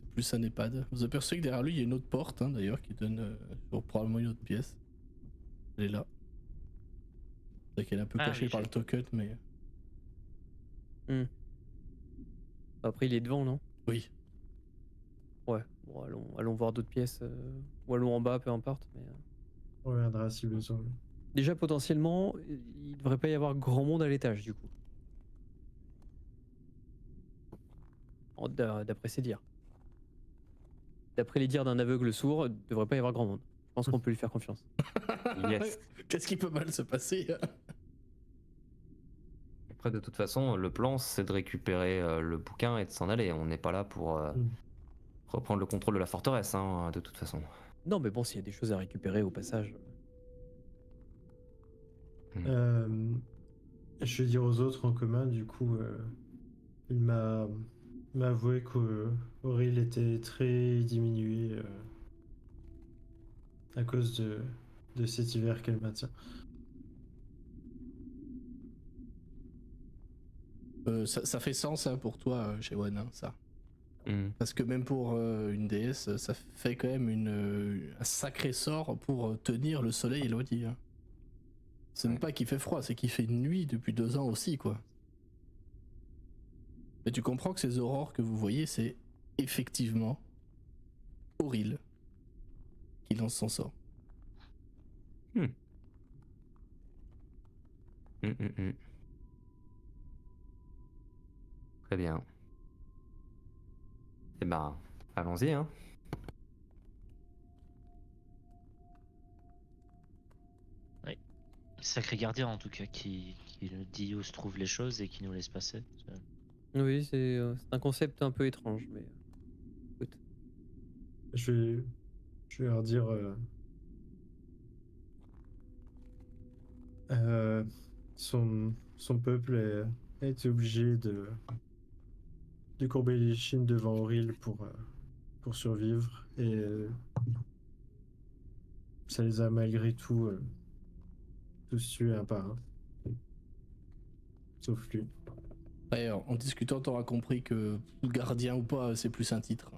C'est plus un EHPAD. Vous apercevez que derrière lui, il y a une autre porte, hein, d'ailleurs, qui donne sur probablement une autre pièce. Elle est là. C'est qu'elle est un peu cachée par le token, mais... Après, il est devant, non? Oui. Ouais, bon, allons voir d'autres pièces, ou allons en bas, peu importe. Mais, On reviendra si besoin. déjà, potentiellement, il devrait pas y avoir grand monde à l'étage, du coup. D'après ses dires. D'après les dires d'un aveugle sourd, il devrait pas y avoir grand monde. Je pense qu'on peut lui faire confiance. Yes. Qu'est-ce qui peut mal se passer? Après, de toute façon, le plan, c'est de récupérer le bouquin et de s'en aller. On n'est pas là pour reprendre le contrôle de la forteresse, hein, de toute façon. Non, mais bon, s'il y a des choses à récupérer au passage. Je vais dire aux autres en commun, du coup, il m'a avoué qu'Auril était très diminué à cause de cet hiver qu'elle maintient. Ça fait sens hein, pour toi, chez One, hein, ça. Parce que même pour une déesse, ça fait quand même un sacré sort pour tenir le soleil éloigné. Hein. C'est même pas qu'il fait froid, c'est qu'il fait nuit depuis 2 ans aussi, quoi. Mais tu comprends que ces aurores que vous voyez, c'est effectivement Auril qui lance son sort. Très bien. Eh ben, allons-y, hein. Sacré gardien en tout cas qui nous dit où se trouvent les choses et qui nous laisse passer. Oui, c'est un concept un peu étrange, mais écoute. Je vais leur dire. Son peuple a été obligé de courber les chines devant Auril pour survivre. Et ça les a malgré tout tous tués un par un. Sauf lui. D'ailleurs, en discutant, t'auras compris que gardien ou pas, c'est plus un titre.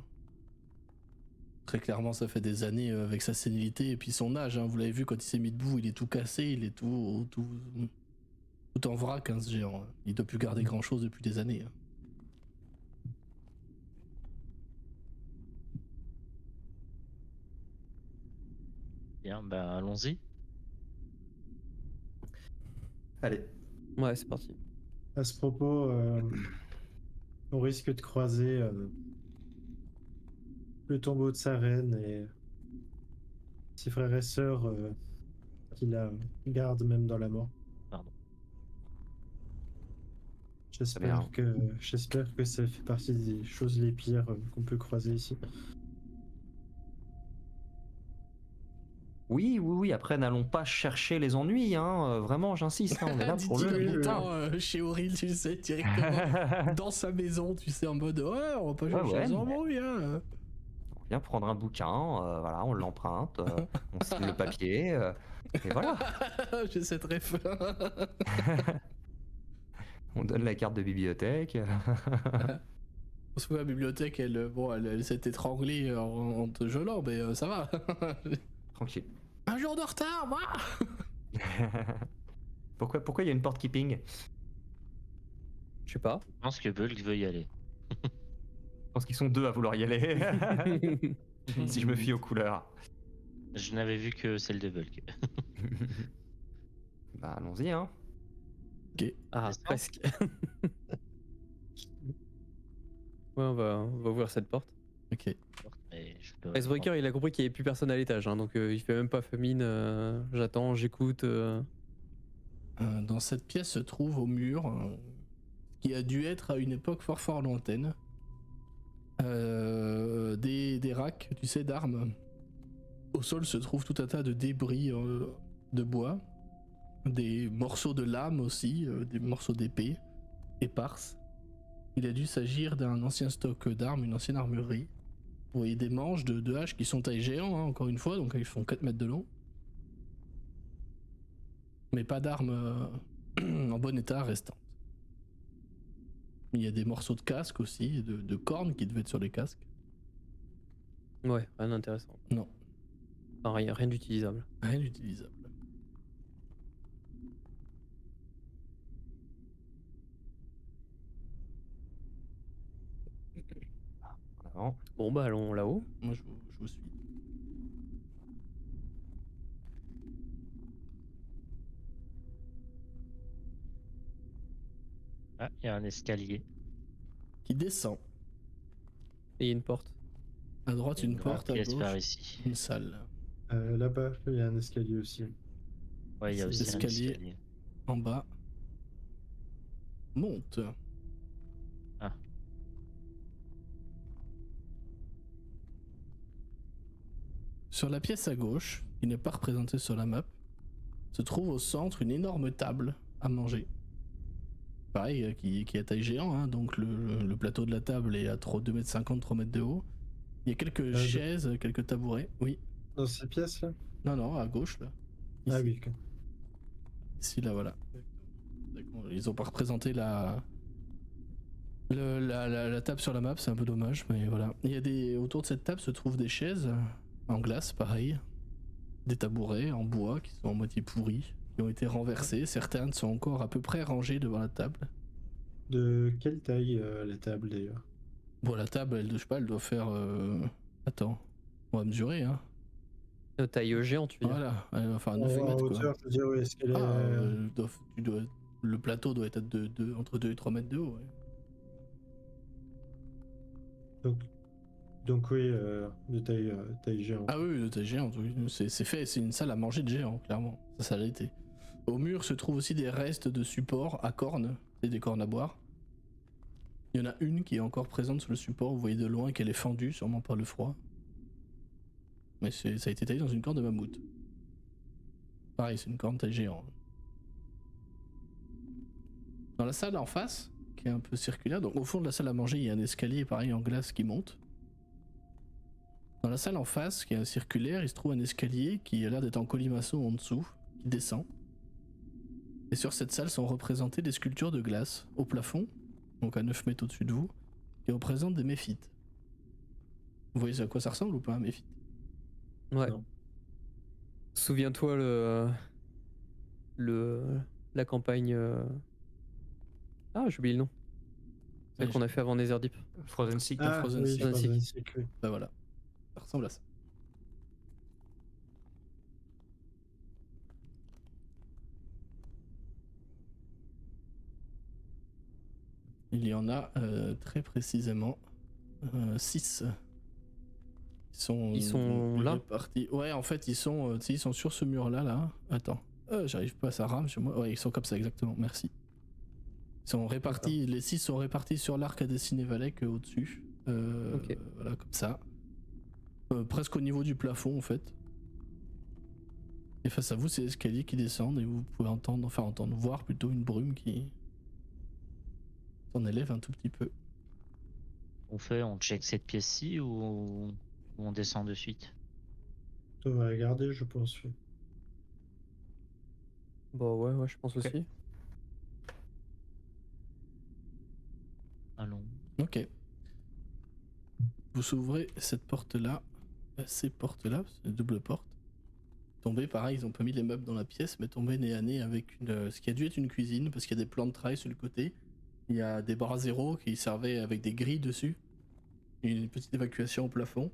Très clairement, ça fait des années avec sa sénilité et puis son âge. Hein, vous l'avez vu quand il s'est mis debout, il est tout cassé, il est tout en vrac, hein, ce géant. Il doit plus garder grand chose depuis des années. Hein. Bien, bah allons-y. Allez. Ouais, c'est parti. À ce propos, on risque de croiser le tombeau de sa reine et ses frères et sœurs qui la gardent même dans la mort. Pardon. J'espère que ça fait partie des choses les pires qu'on peut croiser ici. Oui, après n'allons pas chercher les ennuis, hein. Vraiment, j'insiste, hein, on est là pour le temps chez Auril, tu sais, directement dans sa maison, tu sais, en mode ouais, on va pas chercher les embrouilles, hein. On vient prendre un bouquin, voilà, on l'emprunte, on signe le papier, et voilà. J'ai cette ref. On donne la carte de bibliothèque. On se voit à la bibliothèque, elle s'est étranglée en te gelant, mais ça va. Tranquille. Un jour de retard, moi. Pourquoi il y a une porte qui ping? Je sais pas. Je pense que Bulk veut y aller. Je pense qu'ils sont 2 à vouloir y aller. Si je me fie aux couleurs. Je n'avais vu que celle de Bulk. Bah allons-y, hein. Ok. Ah, C'est ça. presque. Ouais, on va ouvrir cette porte. Ok. Mais je peux Icebreaker, il a compris qu'il n'y avait plus personne à l'étage, hein, donc il fait même pas famine. J'attends, j'écoute. Dans cette pièce se trouve au mur, qui a dû être à une époque fort lointaine, des racks, tu sais, d'armes. Au sol se trouve tout un tas de débris de bois, des morceaux de lames aussi, des morceaux d'épée éparses. Il a dû s'agir d'un ancien stock d'armes, une ancienne armurerie. Vous voyez des manches de haches qui sont taille géant, hein, encore une fois, donc ils font 4 mètres de long. Mais pas d'armes en bon état restantes. Il y a des morceaux de casque aussi, de cornes qui devaient être sur les casques. Ouais, rien d'intéressant. Non, Enfin, rien d'utilisable. rien d'utilisable. En avant. Bon bah allons là-haut. Moi je vous suis. Ah, il y a un escalier. Qui descend. Et il y a une porte. À droite une porte, à pièce par gauche ici. une salle. Là-bas, il y a un escalier aussi. Ouais, il y a aussi un Escalier. escalier. En bas. Monte. Ah. Sur la pièce à gauche, qui n'est pas représentée sur la map, se trouve au centre une énorme table à manger. Pareil, qui est à taille géant, hein, donc le plateau de la table est à 2,50 m, 3 mètres de haut. Il y a quelques chaises, quelques tabourets, oui. Dans ces pièces-là? Non, à gauche, là. Ah Ici. oui, ok. Ici, là, voilà. D'accord. Ils ont pas représenté La table sur la map, c'est un peu dommage, mais voilà. Autour de cette table se trouvent des chaises en glace, pareil. Des tabourets en bois qui sont en moitié pourris, qui ont été renversés. Certaines sont encore à peu près rangées devant la table. De quelle taille la table d'ailleurs? Bon, la table, elle doit faire. Attends, on va mesurer, hein. Taille géante, tu veux dire. Voilà, elle va faire 9 En mètres, quoi. hauteur, je veux dire, est-ce qu'elle est. Le plateau doit être entre 2 et 3 mètres de haut, ouais. Donc oui, de taille géante. Ah oui, de taille géante, oui. C'est une salle à manger de géant, clairement. Ça l'a été. Au mur se trouvent aussi des restes de supports à cornes, c'est des cornes à boire. Il y en a une qui est encore présente sur le support, vous voyez de loin qu'elle est fendue, sûrement par le froid. Mais ça a été taillé dans une corne de mammouth. Pareil, c'est une corne taille géant. Dans la salle en face, qui est un peu circulaire, donc au fond de la salle à manger, il y a un escalier pareil en glace qui monte. Dans la salle en face, qui est circulaire, il se trouve un escalier qui a l'air d'être en colimaçon en dessous, qui descend. Et sur cette salle sont représentées des sculptures de glace au plafond, donc à 9 mètres au-dessus de vous, qui représentent des méphites. Vous voyez à quoi ça ressemble ou pas, un méphite? Ouais. Non. Souviens-toi la campagne. Ah, j'ai oublié le nom. Celle qu'on a fait avant Netherdeep. Frozen Seek. Ah, Frozen oui, Seek. Frozen Seek, oui. Bah voilà, ça ressemble à ça. Il y en a très précisément 6. Ils sont là répartis. Ouais, en fait, ils sont sur ce mur-là, là. Attends, j'arrive pas, ça rame chez moi. Ouais, ils sont comme ça, exactement, merci. Ils sont répartis, les 6 sont répartis sur l'arc à dessiner Valek au-dessus. Ok. Voilà, comme ça. Presque au niveau du plafond, en fait. Et face à vous, c'est l'escalier qui descend et vous pouvez voir plutôt une brume qui s'en élève un tout petit peu. On check cette pièce-ci ou on descend de suite? On va regarder, je pense. Oui. Bah ouais, je pense aussi. Allons. Ok. Vous ouvrez cette porte-là, ces portes-là, c'est une double porte. Tombez, pareil, ils ont pas mis les meubles dans la pièce, mais tombez nez à nez avec ce qui a dû être une cuisine, parce qu'il y a des plans de travail sur le côté. Il y a des bras zéro qui servaient avec des grilles dessus. Une petite évacuation au plafond.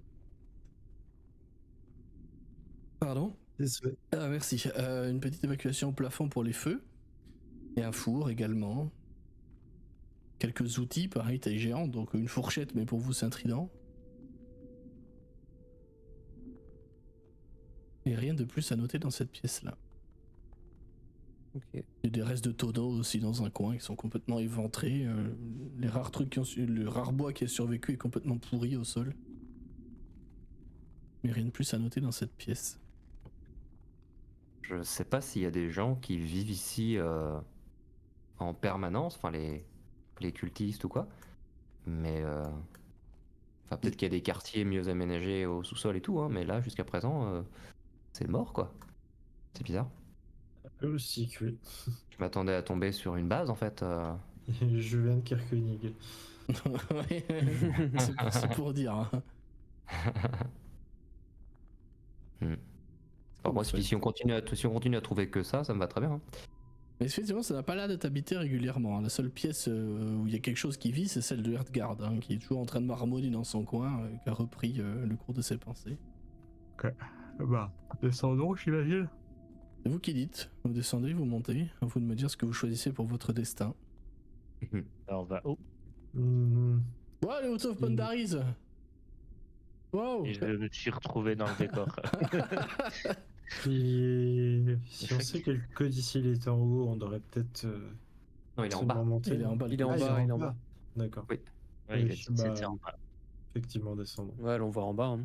Pardon? Ah, merci. Une petite évacuation au plafond pour les feux. Et un four également. Quelques outils, pareil, taille géante, donc une fourchette, mais pour vous c'est un trident. Et rien de plus à noter dans cette pièce-là. Ok. Il y a des restes de tonneaux aussi dans un coin qui sont complètement éventrés. Les rares trucs le rare bois qui a survécu est complètement pourri au sol. Mais rien de plus à noter dans cette pièce. Je sais pas s'il y a des gens qui vivent ici en permanence, enfin les cultistes ou quoi, mais peut-être qu'il y a des quartiers mieux aménagés au sous-sol et tout, hein, mais là jusqu'à présent c'est mort quoi. C'est bizarre. Aussi, oui. Je m'attendais à tomber sur une base en fait. Je viens de Kirkenig. Ouais, c'est pour dire. Hein. Alors moi, si on continue à trouver que ça me va très bien. Hein. Mais effectivement, ça n'a pas l'air d'être habité régulièrement. La seule pièce où il y a quelque chose qui vit, c'est celle de Heartgard, hein, qui est toujours en train de marmonner dans son coin, qui a repris le cours de ses pensées. Ok. Bah, descendons, j'imagine. C'est vous qui dites. Vous descendez, vous montez. À vous de me dire ce que vous choisissez pour votre destin. Alors on va haut. Wow, les House of Pandaris! Wow! Et je me suis retrouvé dans le décor. Si on sait que d'ici il est en haut, on devrait peut-être. Non, il est en seulement bas. monter. Il est en bas. Il est en bas, il est en bas. D'accord. Oui. Ouais, il a Oui, dit que c'était en bas. Effectivement, descendre. Ouais, allons voir en bas. Hein.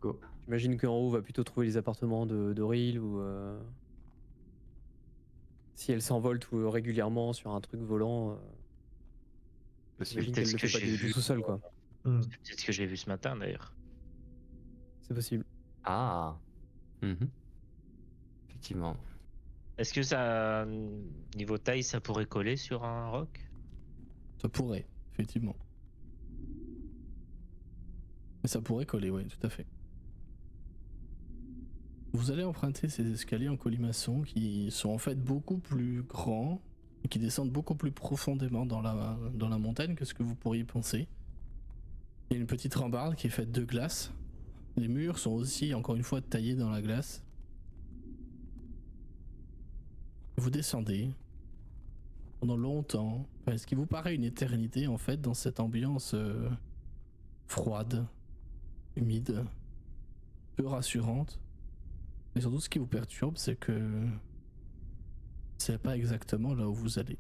Go. J'imagine qu'en haut, on va plutôt trouver les appartements d'Oril ou. Si elle s'envole tout régulièrement sur un truc volant, j'imagine qu'elle le fait pas du tout seul, quoi. C'est peut-être ce que j'ai vu ce matin d'ailleurs. C'est possible. Ah. Effectivement. Est-ce que ça, niveau taille, ça pourrait coller sur un roc? Ça pourrait, effectivement. Mais ça pourrait coller, oui, tout à fait. Vous allez emprunter ces escaliers en colimaçon qui sont en fait beaucoup plus grands et qui descendent beaucoup plus profondément dans la montagne que ce que vous pourriez penser. Il y a une petite rambarde qui est faite de glace. Les murs sont aussi, encore une fois, taillés dans la glace. Vous descendez pendant longtemps, enfin, ce qui vous paraît une éternité en fait, dans cette ambiance froide, humide, peu rassurante. Et surtout, ce qui vous perturbe, c'est que c'est pas exactement là où vous allez.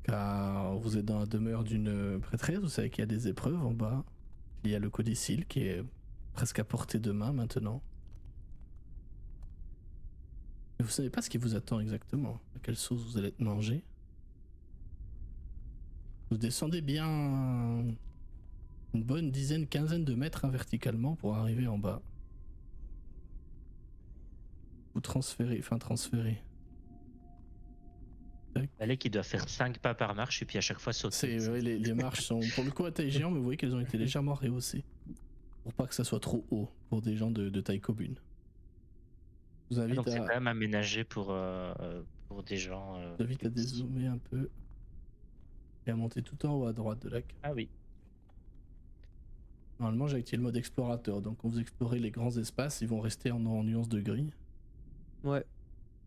Car vous êtes dans la demeure d'une prêtresse, vous savez qu'il y a des épreuves en bas. Il y a le codicille qui est presque à portée de main maintenant. Mais vous savez pas ce qui vous attend exactement, à quelle sauce vous allez être mangé. Vous descendez bien une bonne dizaine, quinzaine de mètres verticalement pour arriver en bas. Vous transférez. Alec, il doit faire 5 pas par marche et puis à chaque fois sauter. Les marches sont pour le coup à taille géant, mais vous voyez qu'elles ont été légèrement rehaussées. Pour pas que ça soit trop haut pour des gens de taille commune. Je vous invite donc c'est quand même aménagé pour des gens. Je vous invite à dézoomer un peu et à monter tout en haut à droite de la carte. Ah oui. Normalement j'ai activé le mode explorateur, donc quand vous explorez les grands espaces, ils vont rester en nuances de gris. Ouais.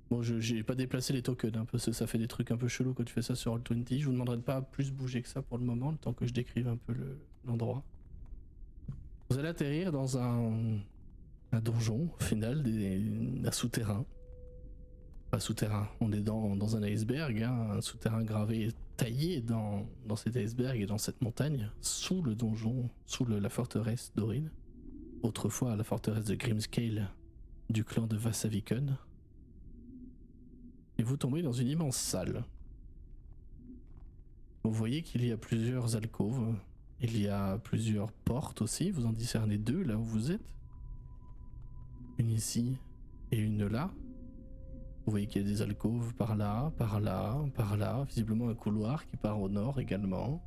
Bon, j'ai pas déplacé les tokens, hein, parce que ça fait des trucs un peu chelous quand tu fais ça sur Roll20. Je vous demanderai de pas plus bouger que ça pour le moment, le temps que je décrive un peu l'endroit. Vous allez atterrir dans un donjon, au final, un souterrain. Pas souterrain, on est dans un iceberg, hein, un souterrain gravé, taillé dans cet iceberg et dans cette montagne, sous le donjon, sous la forteresse d'Orin. Autrefois la forteresse de Grimscale du clan de Vasaviken. Et vous tombez dans une immense salle. Vous voyez qu'il y a plusieurs alcôves, il y a plusieurs portes aussi, vous en discernez 2 là où vous êtes. Une ici et une là. Vous voyez qu'il y a des alcôves par là, par là, par là, visiblement un couloir qui part au nord également.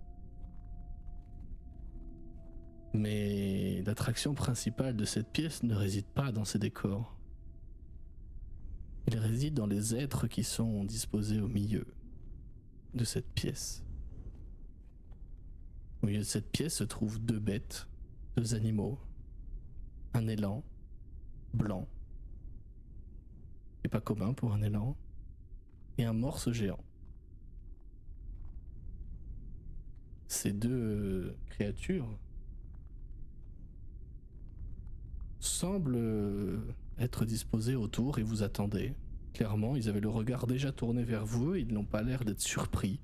Mais l'attraction principale de cette pièce ne réside pas dans ces décors. Il réside dans les êtres qui sont disposés au milieu de cette pièce. Au milieu de cette pièce se trouvent 2 bêtes, 2 animaux, un élan blanc, qui n'est pas commun pour un élan, et un morse géant. Ces 2 créatures semblent être disposés autour et vous attendez. Clairement, ils avaient le regard déjà tourné vers vous et ils n'ont pas l'air d'être surpris.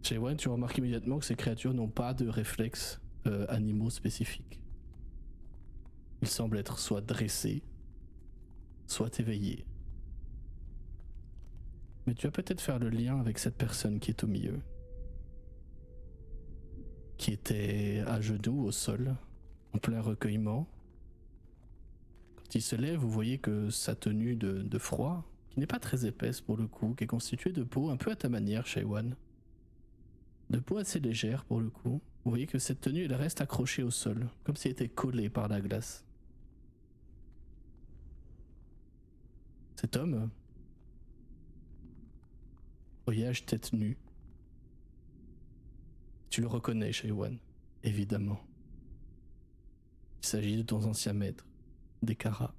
Chez Wayne, tu remarques immédiatement que ces créatures n'ont pas de réflexes animaux spécifiques. Ils semblent être soit dressés, soit éveillés. Mais tu vas peut-être faire le lien avec cette personne qui est au milieu. Qui était à genoux au sol, en plein recueillement. Quand il se lève, vous voyez que sa tenue de froid, qui n'est pas très épaisse pour le coup, qui est constituée de peau un peu à ta manière, Shaiwan. De peau assez légère pour le coup. Vous voyez que cette tenue, elle reste accrochée au sol, comme si elle était collée par la glace. Cet homme, voyage tête nue. Tu le reconnais, Shaiwan, évidemment. Il s'agit de ton ancien maître, Dekara.